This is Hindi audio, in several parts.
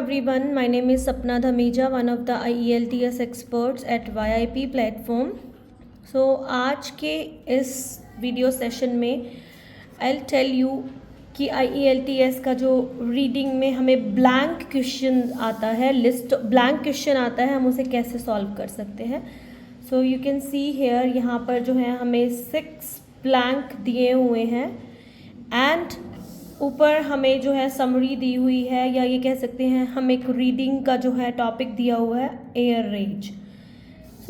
everyone, my name is Sapna Dhameja, one of the IELTS experts at YIP platform. So आज के इस वीडियो सेशन में I'll tell you कि IELTS का जो रीडिंग में हमें ब्लैंक क्वेश्चन आता है, लिस्ट ब्लैंक क्वेश्चन आता है, हम उसे कैसे सॉल्व कर सकते हैं. So you can see here, यहाँ पर जो है हमें 6 ब्लैंक दिए हुए हैं एंड ऊपर हमें जो है समरी दी हुई है, या ये कह सकते हैं हम एक रीडिंग का जो है टॉपिक दिया हुआ है एयर रेंज.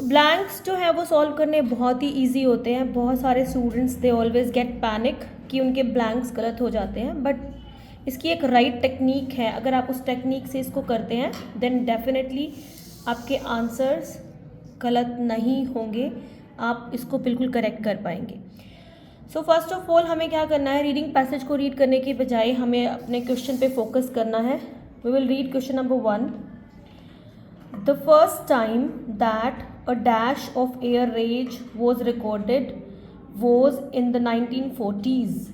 ब्लैंक्स जो है वो सॉल्व करने बहुत ही इजी होते हैं. बहुत सारे students they always get panic कि उनके ब्लैंक्स गलत हो जाते हैं, बट इसकी एक राइट टेक्निक है. अगर आप उस टेक्निक से इसको करते हैं देन डेफिनेटली आपके आंसर्स गलत नहीं होंगे, आप इसको बिल्कुल करेक्ट कर पाएंगे. सो फर्स्ट ऑफ ऑल हमें क्या करना है, रीडिंग पैसेज को रीड करने के बजाय हमें अपने क्वेश्चन पे फोकस करना है. We will read question number 1. The first time that a dash of air rage was recorded was in the 1940s,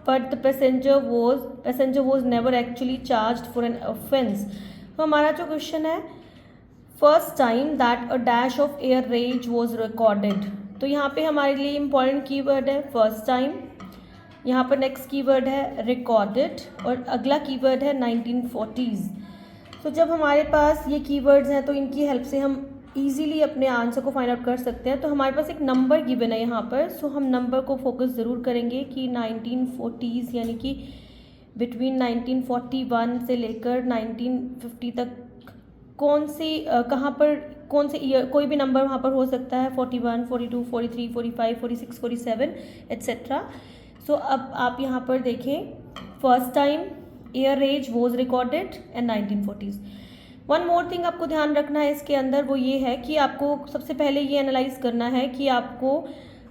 but the passenger was never actually charged for an offence. तो हमारा जो क्वेश्चन है, first time that a dash of air rage was recorded, तो यहाँ पे हमारे लिए इम्पॉर्टेंट कीवर्ड है फर्स्ट टाइम. यहाँ पर नेक्स्ट कीवर्ड है रिकॉर्डेड और अगला कीवर्ड है 1940s. तो जब हमारे पास ये कीवर्ड्स हैं तो इनकी हेल्प से हम इजीली अपने आंसर को फाइंड आउट कर सकते हैं. तो हमारे पास एक नंबर गिवन है यहाँ पर, सो हम नंबर को फोकस ज़रूर करेंगे कि 1940s यानी कि बिटवीन 1941 से लेकर 1950 तक कौन सी कहाँ पर कौन से ईयर, कोई भी नंबर वहाँ पर हो सकता है, 41, 42, 43, 45, 46, 47 एट्सेट्रा. सो अब आप यहाँ पर देखें, first time air rage was recorded and 1940s. One more thing आपको ध्यान रखना है इसके अंदर, वो ये है कि आपको सबसे पहले ये एनालाइज करना है कि आपको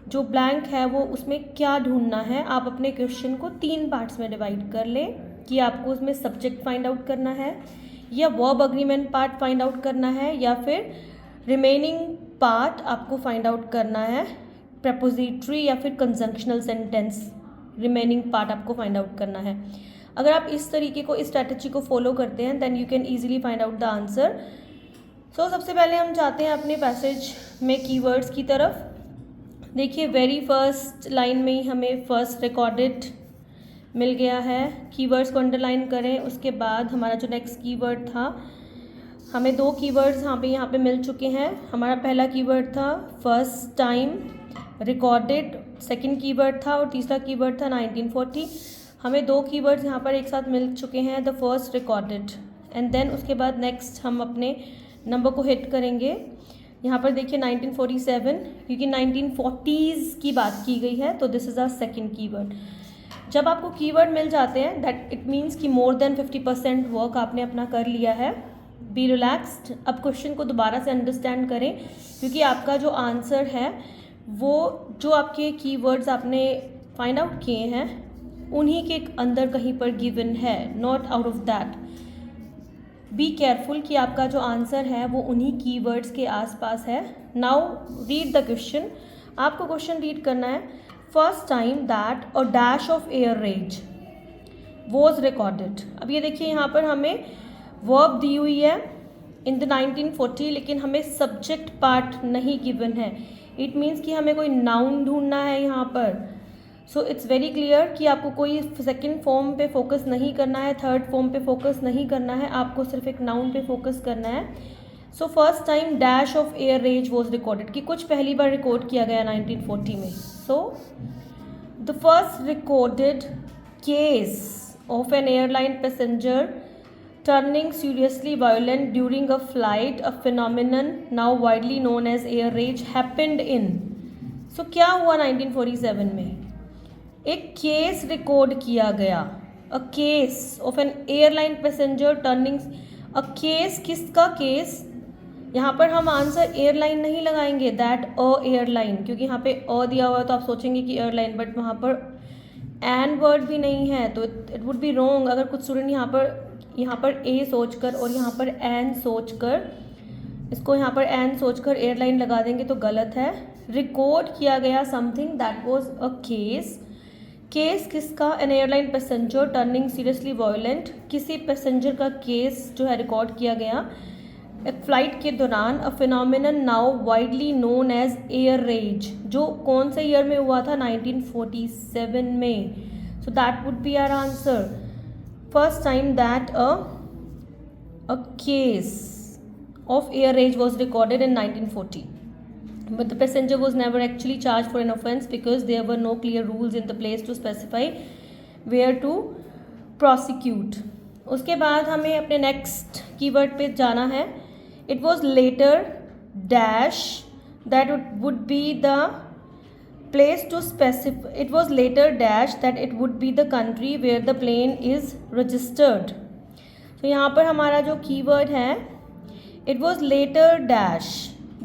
जो ब्लैंक है वो उसमें क्या ढूंढना है. आप अपने क्वेश्चन को 3 पार्ट्स में डिवाइड कर लें कि आपको उसमें सब्जेक्ट फाइंड आउट करना है, या verb agreement part find out करना है, या फिर रिमेनिंग पार्ट आपको फाइंड आउट करना है प्रपोजिटरी या फिर कंजंक्शनल सेंटेंस रिमेनिंग पार्ट आपको फाइंड आउट करना है. अगर आप इस तरीके को, इस स्ट्रैटेजी को फॉलो करते हैं then you can easily find out the answer. So सबसे पहले हम जाते हैं अपने पैसेज में कीवर्ड्स की तरफ. देखिए वेरी फर्स्ट लाइन में ही हमें फर्स्ट रिकॉर्डेड मिल गया है. कीवर्ड्स को अंडरलाइन करें. उसके बाद हमारा जो नेक्स्ट कीवर्ड था, हमें 2 कीवर्ड्स यहाँ पे मिल चुके हैं. हमारा पहला कीवर्ड था first time recorded, second keyword था, और तीसरा कीवर्ड था 1940. हमें 2 कीवर्ड्स यहाँ पर एक साथ मिल चुके हैं, the first recorded and then उसके बाद नेक्स्ट हम अपने नंबर को हिट करेंगे. यहाँ पर देखिए 1947, क्योंकि 1940s की बात की गई है, तो this is our second keyword. जब आपको कीवर्ड मिल जाते हैं दैट इट मीन्स कि मोर देन 50% वर्क आपने अपना कर लिया है. B relaxed. अब क्वेश्चन को दोबारा से अंडरस्टैंड करें, क्योंकि आपका जो आंसर है वो जो आपके कीवर्ड्स आपने फाइंड आउट किए हैं उन्हीं के अंदर कहीं पर गिवन है, not out of that. Be careful कि आपका जो आंसर है वो उन्हीं कीवर्ड्स के आसपास है. Now read the question. आपको क्वेश्चन रीड करना है, first time that a dash of air range was recorded. अब ये देखिए यहाँ पर हमें वर्ब दी हुई है इन द 1940, लेकिन हमें सब्जेक्ट पार्ट नहीं गिवन है. इट मीन्स कि हमें कोई नाउन ढूंढना है यहाँ पर. सो इट्स वेरी क्लियर कि आपको कोई सेकंड फॉर्म पे फोकस नहीं करना है, थर्ड फॉर्म पे फोकस नहीं करना है, आपको सिर्फ एक नाउन पे फोकस करना है. So first time dash of air range was recorded, कि कुछ पहली बार रिकॉर्ड किया गया 1940 में. So the first recorded case of N airline passenger turning seriously violent during a flight, a phenomenon now widely known as air rage, happened in. So क्या हुआ 1947 में? एक केस रिकॉर्ड किया गया. A case of N airline passenger turning. A case, किसका केस? यहाँ पर हम आंसर एयरलाइन नहीं लगाएंगे, दैट अ एयरलाइन, क्योंकि यहाँ पे अ दिया हुआ है तो आप सोचेंगे कि एयरलाइन, बट वहाँ पर एन वर्ड भी नहीं है, तो इट वुड बी रॉन्ग. अगर कुछ स्टूडेंट यहाँ पर ए सोचकर और यहाँ पर एन सोचकर, इसको यहाँ पर एन सोचकर एयरलाइन लगा देंगे तो गलत है. रिकॉर्ड किया गया something that was a case, case किसका? An airline passenger turning seriously violent, किसी पैसेंजर का केस जो है रिकॉर्ड किया गया एक फ्लाइट के दौरान। A phenomenon now widely known as air rage, जो कौन से ईयर में हुआ था? 1947 में। So that would be our answer. First time that a case of air rage was recorded in 1940, but the passenger was never actually charged for an offence because there were no clear rules in the place to specify where to prosecute. उसके बाद हमें अपने नेक्स्ट कीवर्ड पे जाना है। It was later dash that it would be the place to specify. It was later dash that it would be the country where the plane is registered. तो यहाँ पर हमारा जो कीवर्ड है it was later dash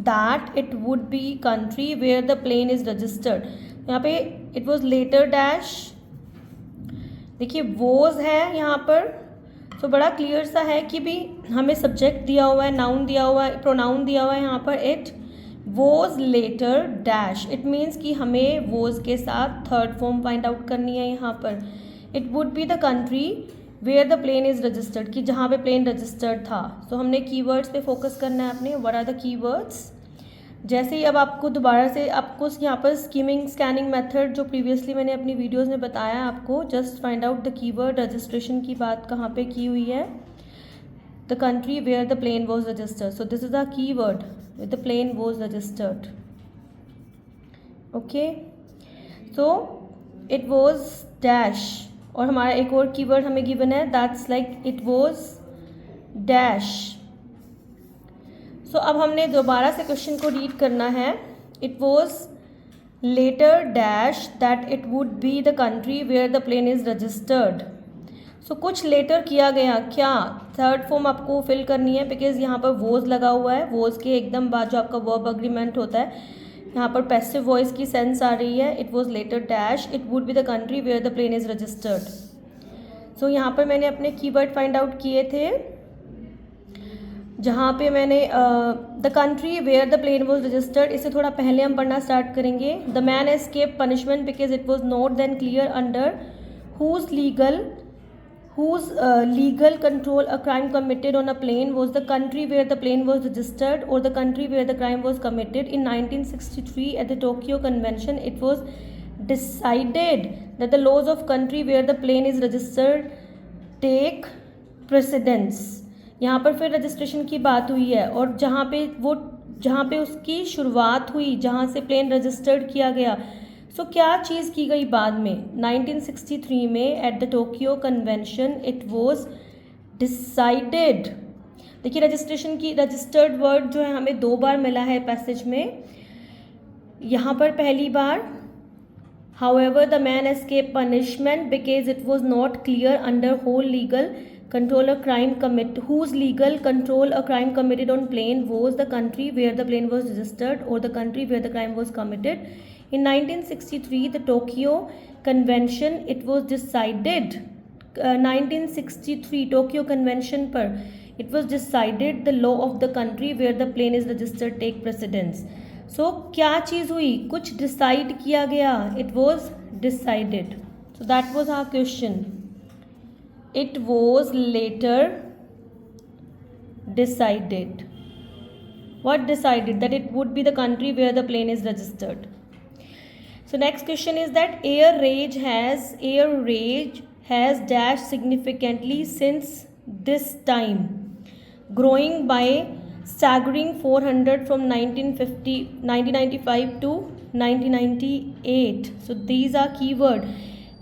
that it would be country where the plane is registered. यहाँ पे it was later dash, देखिए was है यहाँ पर, तो बड़ा क्लियर सा है कि भी हमें सब्जेक्ट दिया हुआ है, नाउन दिया हुआ है, प्रोनाउन दिया हुआ है यहाँ पर it was later dash. It means कि हमें was के साथ थर्ड फॉर्म फाइंड आउट करनी है यहाँ पर। It would be the country where the plane is registered, कि जहाँ पे प्लेन रजिस्टर्ड था। तो हमने कीवर्ड्स पे फोकस करना है अपने। What are the keywords? जैसे ही अब आपको दोबारा से आपको यहाँ पर स्कीमिंग स्कैनिंग मेथड जो प्रीवियसली मैंने अपनी वीडियोस में बताया आपको, just find out the keyword. Registration की बात कहाँ पे की हुई है? The country where the plane was registered. So this is the keyword, the plane was registered. Okay, so it was dash, और हमारा एक और कीवर्ड हमें गिवन है, that's like it was dash. So अब हमने दोबारा से क्वेश्चन को रीड करना है। It was later dash that it would be the country where the plane is registered. So कुछ लेटर किया गया, क्या? थर्ड फॉर्म आपको फिल करनी है, बिकॉज यहाँ पर वॉज लगा हुआ है। वॉज के एकदम बाद जो आपका वर्ब अग्रीमेंट होता है, यहाँ पर पैसिव वॉइस की सेंस आ रही है। It was later dash it would be the country where the plane is registered. So यहाँ पर मैंने अपने कीवर्ड फाइंड आउट किए थे, जहाँ पे मैंने the country where the plane was registered, इससे थोड़ा पहले हम पढ़ना स्टार्ट करेंगे। The man escape punishment because it was not then clear under whose legal control a crime committed on a plane was the country where the plane was registered or the country where the crime was committed. In 1963 at the Tokyo Convention, it was decided that the laws of country where the plane is registered take precedence. यहाँ पर फिर रजिस्ट्रेशन की बात हुई है, और जहाँ पे उसकी शुरुआत हुई, जहाँ से प्लेन रजिस्टर्ड किया गया, सो क्या चीज़ की गई बाद में? 1963 में at the Tokyo convention it was decided. देखिए रजिस्ट्रेशन की रजिस्टर्ड वर्ड जो है हमें दो बार मिला है पैसेज में। यहाँ पर पहली बार however the man escape punishment because it was not clear under whole legal control a crime whose legal control a crime committed on plane was the country where the plane was registered or the country where the crime was committed. In 1963 the Tokyo Convention it was decided 1963 Tokyo Convention पर it was decided the law of the country where the plane is registered take precedence. So क्या चीज़ हुई? कुछ डिसाइड किया गया, it was decided. So that was our question. It was later decided. What decided? That it would be the country where the plane is registered. So next question is that air rage has dashed significantly since this time, growing by staggering 400 from 1995 to 1998. So these are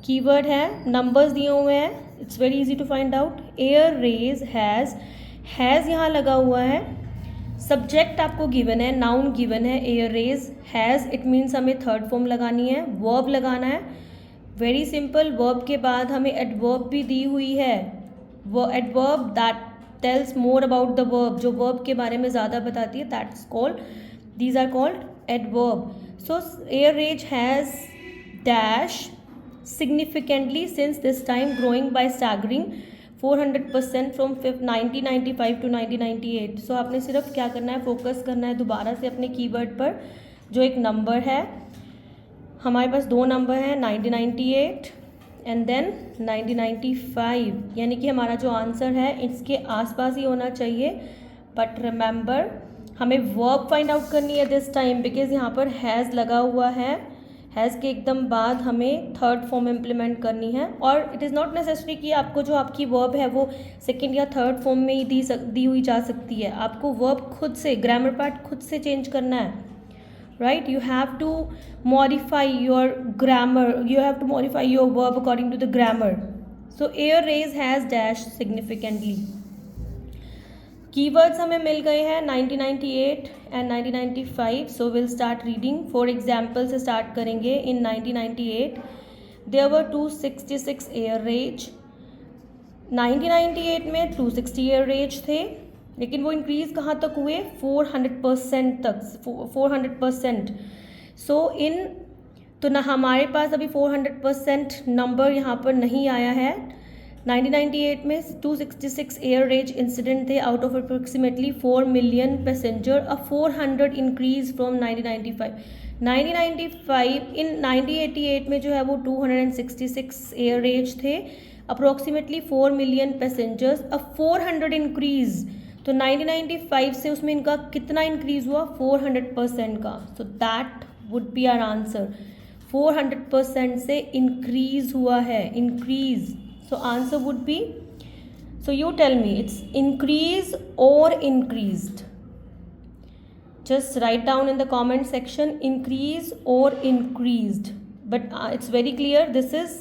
keyword है, नंबर्स दिए हुए हैं, it's very easy to find out. Air rage has यहाँ लगा हुआ है, सब्जेक्ट आपको गिवन है, नाउन गिवन है air rage has, it means हमें थर्ड फॉर्म लगानी है, वर्ब लगाना है, वेरी सिंपल। वर्ब के बाद हमें एडवर्ब भी दी हुई है, वो adverb that tells more about the verb, जो वर्ब के बारे में ज़्यादा बताती है, that's called, these are called adverb. So air rage has dash significantly since this time, growing by staggering 400% from 1995 to 1998. सो आपने सिर्फ क्या करना है, फोकस करना है दोबारा से अपने कीवर्ड पर, जो एक नंबर है हमारे पास दो नंबर हैं 1998 एंड देन 1995, यानी कि हमारा जो आंसर है इसके आसपास ही होना चाहिए। बट रिमेंबर हमें वर्ब फाइंड आउट करनी है दिस टाइम, बिकॉज यहाँ पर हैज़ लगा हुआ है। हैज़ के एकदम बाद हमें थर्ड फॉर्म इम्प्लीमेंट करनी है, और इट इज़ नॉट नेसेसरी कि आपको जो आपकी वर्ब है वो सेकंड या थर्ड फॉर्म में ही दी हुई जा सकती है। आपको वर्ब खुद से, ग्रामर पार्ट खुद से चेंज करना है, right. You have to modify your grammar, you have to modify your verb according to the grammar. So air rage has dash significantly. Keywords हमें मिल गए हैं 1998 and 1995, so will start reading. For example से स्टार्ट करेंगे। In 1998 there were 266 air rage. 1998 में 260 एयर रेज थे, लेकिन वो इंक्रीज़ कहाँ तक हुए? 400% तक, 400%। सो तो ना हमारे पास अभी 400% नंबर यहाँ पर नहीं आया है। 1998 में 266 एयर रेज इंसिडेंट थे out of approximately 4 million passenger, a 400 increase from 1995। इन 1988 में जो है वो 266 एयर रेज थे, अप्रोक्सीमेटली 4 मिलियन पैसेंजर्स, अ 400 इंक्रीज। तो 1995 से उसमें इनका कितना इंक्रीज हुआ? 400% का। So that would be our answer. 400% से इंक्रीज हुआ है, increase. So answer would be, so you tell me, it's increase or increased? Just write down in the comment section increase or increased. But it's very clear, this is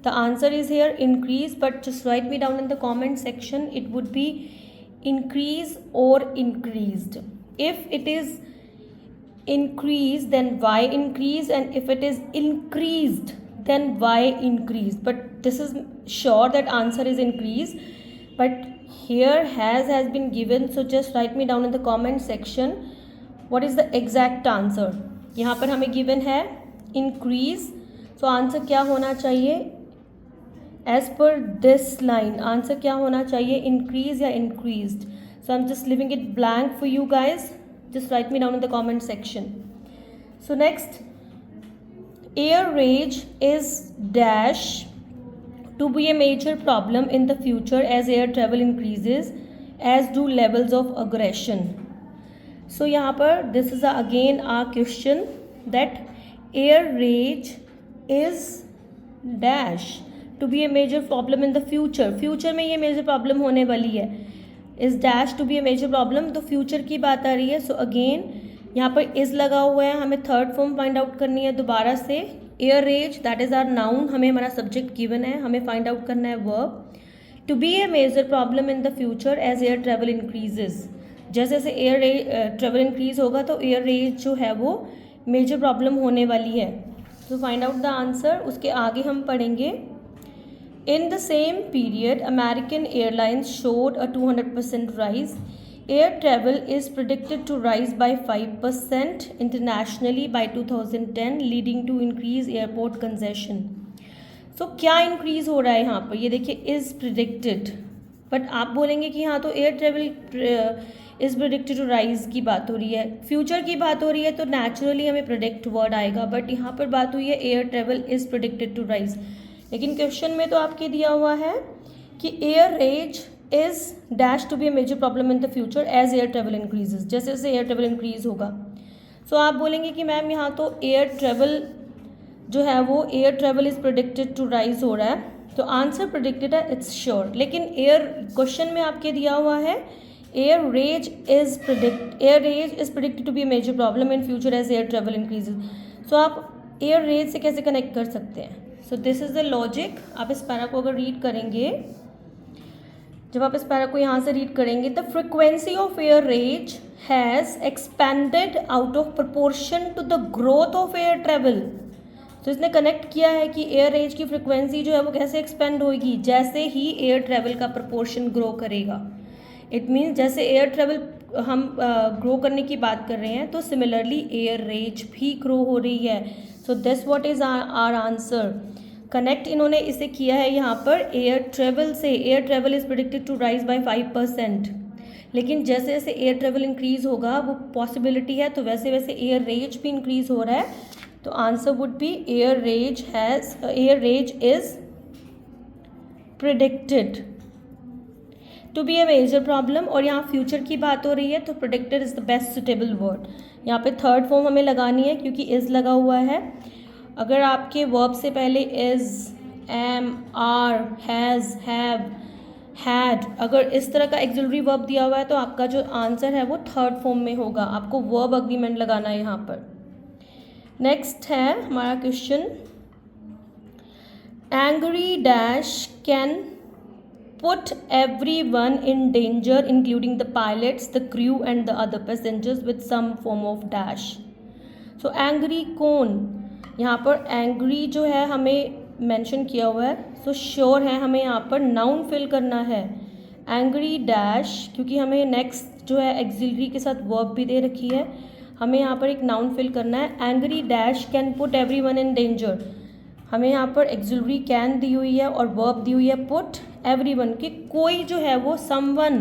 the answer is here increase, but just write me down in the comment section, it would be increase or increased. If it is increase, then why increase? And if it is increased, then why increase? But this is sure that answer is increase, but here has been given, so just write me down in the comment section what is the exact answer. यहाँ पर हमें given है increase, so answer क्या होना चाहिए? as per this line answer क्या होना चाहिए? increase या increased? So I'm just leaving it blank for you guys, just write me down in the comment section. So next, air rage is dash to be a major problem in the future as air travel increases, as do levels of aggression. So यहाँ पर this is again our question that air rage is dash to be a major problem in the future. Future में ये major problem होने वाली है, is dash to be a major problem, तो future की बात आ रही है। So again यहाँ पर इज लगा हुआ है, हमें थर्ड फॉर्म फाइंड आउट करनी है दोबारा से। Air rage that is our noun, हमें हमारा सब्जेक्ट गिवन है, हमें फाइंड आउट करना है verb. To be a major problem in the future as air travel increases, जैसे जैसे एयर ट्रेवल इंक्रीज होगा तो एयर रेज जो है वो मेजर प्रॉब्लम होने वाली है। तो फाइंड आउट द आंसर, उसके आगे हम पढ़ेंगे। In the same period American airlines showed a 200% rise. Air travel is predicted to rise by 5% internationally by 2010, leading to increased airport congestion. So क्या increase हो रहा है यहाँ पर? ये देखिए is predicted, but आप बोलेंगे कि हाँ तो air travel is predicted to rise की बात हो रही है, future की बात हो रही है, तो naturally हमें predict word आएगा, but यहाँ पर बात हुई है air travel is predicted to rise। लेकिन क्वेश्चन में तो आपके दिया हुआ है कि air rage is dash to be a major problem in the future as air travel increases, जैसे जैसे एयर ट्रेवल इंक्रीज होगा। सो आप बोलेंगे कि मैम यहाँ तो एयर ट्रेवल जो है वो air travel is predicted to rise हो रहा है, तो आंसर प्रिडिक्टेड है, इट्स श्योर। लेकिन एयर क्वेश्चन में आपके दिया हुआ है air rage is predicted to be a major problem in future as air travel increases. So आप एयर रेज से कैसे कनेक्ट कर सकते हैं? So this is the logic. आप इस पैरा को अगर रीड करेंगे, जब आप इस पैरा को यहाँ से रीड करेंगे, the frequency of air rage has expanded out of proportion to the growth of air travel. तो इसने कनेक्ट किया है कि एयर रेज की फ्रिक्वेंसी जो है वो कैसे एक्सपेंड होगी, जैसे ही एयर ट्रेवल का प्रपोर्शन ग्रो करेगा। इट मीन्स जैसे एयर ट्रेवल हम ग्रो करने की बात कर रहे हैं, तो सिमिलरली एयर रेज भी ग्रो हो रही है। So this what is our answer. Connect इन्होंने इसे किया है यहाँ पर एयर ट्रेवल से। Air travel is predicted to rise by 5%, लेकिन जैसे जैसे एयर ट्रेवल इंक्रीज़ होगा वो पॉसिबिलिटी है, तो वैसे वैसे एयर रेज भी इंक्रीज़ हो रहा है। तो answer would be air rage is predicted to be a major problem. और यहाँ फ्यूचर की बात हो रही है तो predicted is the best suitable word. यहाँ पे थर्ड फॉर्म हमें लगानी है क्योंकि इज लगा हुआ है। अगर आपके वर्ब से पहले is, am, are, has, have, had, अगर इस तरह का एक्सिलरी वर्ब दिया हुआ है तो आपका जो आंसर है वो थर्ड फॉर्म में होगा। आपको वर्ब अग्रीमेंट लगाना है यहाँ पर। नेक्स्ट है हमारा question, angry dash can put everyone in danger including the pilots, the crew and the other passengers with some form of dash। so angry कौन, यहाँ पर angry जो है हमें मेंशन किया हुआ है, so श्योर है हमें यहाँ पर नाउन फिल करना है। angry dash क्योंकि हमें नेक्स्ट जो है एक्सिलरी के साथ वर्ब भी दे रखी है, हमें यहाँ पर एक नाउन फिल करना है। angry dash can put everyone in danger, हमें यहाँ पर एक्सिलरी कैन दी हुई है और वर्ब दी हुई है पुट एवरीवन, कि कोई जो है वो someone,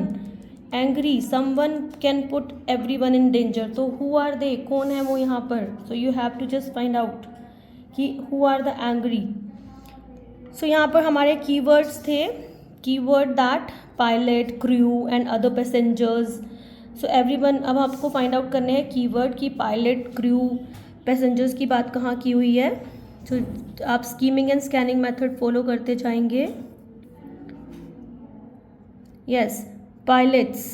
angry someone can put everyone in danger. तो हु आर दे, कौन है वो यहाँ पर। So you have to just find out कि who are the angry. So यहाँ पर हमारे कीवर्ड्स थे, keyword that, pilot, crew and other passengers. So everyone, अब आपको फाइंड आउट करने हैं कीवर्ड की पायलट, क्रू, पैसेंजर्स की बात कहाँ की हुई है। तो आप skimming and scanning method follow करते जाएंगे। Yes, pilots,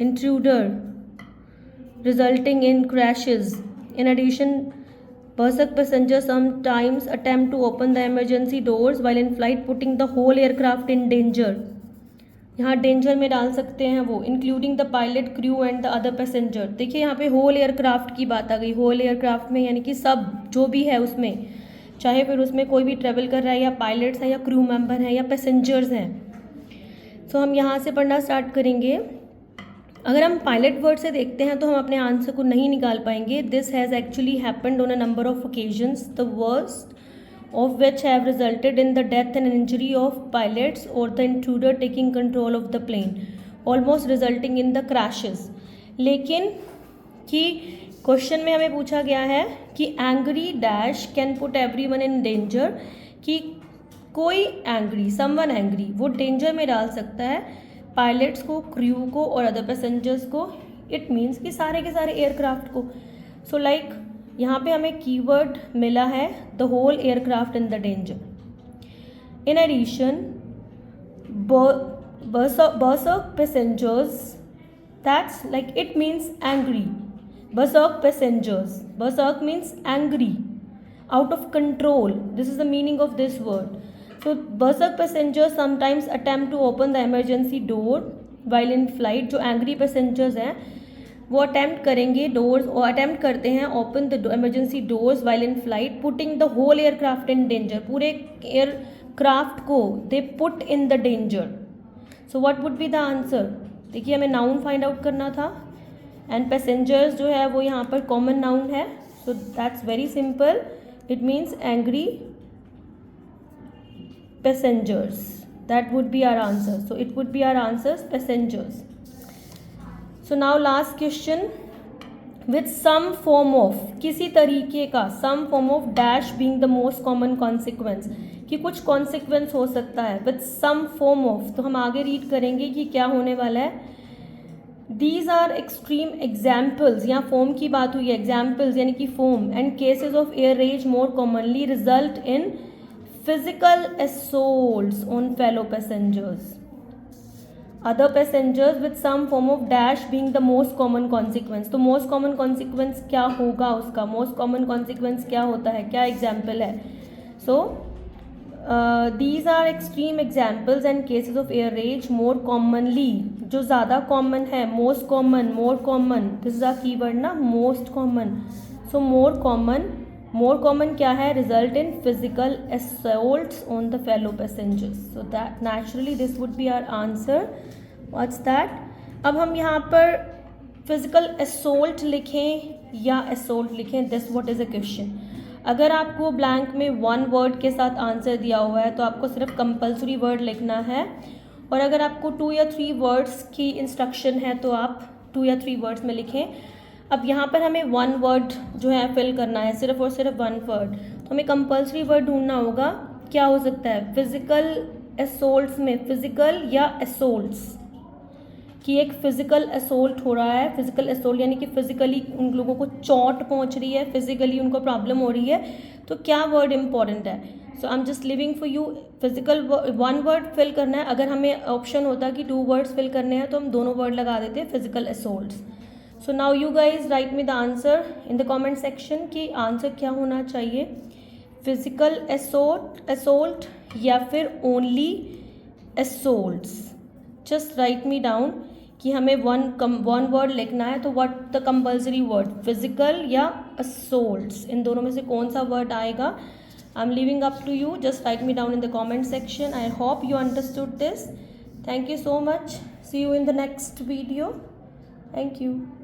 intruder, resulting in crashes. In addition, berserk passenger sometimes attempt to open the emergency doors while in flight putting the whole aircraft in danger. यहाँ डेंजर में डाल सकते हैं वो, including the pilot, crew and the other passenger. देखिए यहाँ पे होल एयरक्राफ्ट की बात आ गई। होल एयरक्राफ्ट में यानी कि सब जो भी है उसमें, चाहे फिर उसमें कोई भी ट्रेवल कर रहा है या पायलट्स हैं या क्रू मेंबर हैं या पैसेंजर्स हैं। सो हम यहाँ से पढ़ना स्टार्ट करेंगे। अगर हम पायलट वर्ड से देखते हैं तो हम अपने आंसर को नहीं निकाल पाएंगे। This has actually happened on a number of occasions, the worst of which have resulted in the death and injury of pilots or the intruder taking control of the plane, almost resulting in the crashes। लेकिन कि क्वेश्चन में हमें पूछा गया है कि angry dash can put everyone in danger, कि कोई एंग्री, समवन एंग्री, वो डेंजर में डाल सकता है पायलट्स को, क्रू को और अदर पैसेंजर्स को। इट मीन्स कि सारे के सारे एयरक्राफ्ट को। सो लाइक यहाँ पे हमें कीवर्ड मिला है the whole aircraft in the danger. In addition, berserk passengers, that's like it means angry। berserk passengers, berserk means angry, out of control, this is the meaning of this word। so berserk passengers sometimes attempt to open the emergency door while in flight। जो angry passengers हैं वो अटैम्प्ट करेंगे डोर्स, और अटैम्प्ट करते हैं open the emergency doors while in flight, putting the whole aircraft in danger, पूरे एयरक्राफ्ट को they put in the danger. So what would be the answer. देखिए हमें नाउन फाइंड आउट करना था एंड पैसेंजर्स जो है वो यहाँ पर कॉमन नाउन है। So that's very simple, it means angry passengers, that would be our answer. So it would be our answers passengers. So now last question, with some form of, किसी तरीके का, some form of dash being the most common consequence, कि कुछ कॉन्सिक्वेंस हो सकता है विथ सम फॉर्म ऑफ। तो हम आगे रीड करेंगे कि क्या होने वाला है। दीज आर एक्सट्रीम एग्जाम्पल्स, यहाँ फॉर्म की बात हुई है, एग्जाम्पल्स यानी कि form, and cases of air rage more commonly result in physical assaults on fellow passengers. other passengers with some form of dash being the most common consequence। तो most common consequence क्या होगा उसका, most common consequence क्या होता है, क्या example है। so these are extreme examples and cases of air rage more commonly, जो ज़्यादा common है, most common, more common, this is a keyword ना, most common। so more common क्या है, result in physical assaults on the fellow passengers। so that naturally this would be our answer। what's that। अब हम यहाँ पर physical assault लिखें या assault लिखें, this what is a question। अगर आपको ब्लैंक में वन वर्ड के साथ आंसर दिया हुआ है तो आपको सिर्फ कंपल्सरी वर्ड लिखना है, और अगर आपको 2 या 3 वर्ड्स की इंस्ट्रक्शन है तो आप 2 या 3 वर्ड्स में लिखें। अब यहाँ पर हमें वन वर्ड जो है फिल करना है, सिर्फ और सिर्फ वन वर्ड, तो हमें कंपल्सरी वर्ड ढूंढना होगा। क्या हो सकता है? फिजिकल असोल्ट्स में फिजिकल या असोल्ट्स, कि एक फिजिकल असोल्ट हो रहा है। फिजिकल असोल्ट यानी कि फिजिकली उन लोगों को चोट पहुंच रही है, फिजिकली उनको प्रॉब्लम हो रही है, तो क्या वर्ड इंपॉर्टेंट है? So I am just leaving for you. Physical one word fill करना है। अगर हमें ऑप्शन होता कि 2 वर्ड्स फिल करने हैं तो हम दोनों वर्ड लगा देते हैं, physical assaults. So now you guys write me the answer in the comment section कि आंसर क्या होना चाहिए, फिजिकल असोल्ट या फिर only assaults. Just write me down कि हमें वन वर्ड लिखना है, तो what the compulsory word, physical या असोल्ट्स, इन दोनों में से कौन सा वर्ड आएगा? I am leaving up to you, just write me down in the comment section. I hope you understood this. Thank you so much. See you in the next video. Thank you.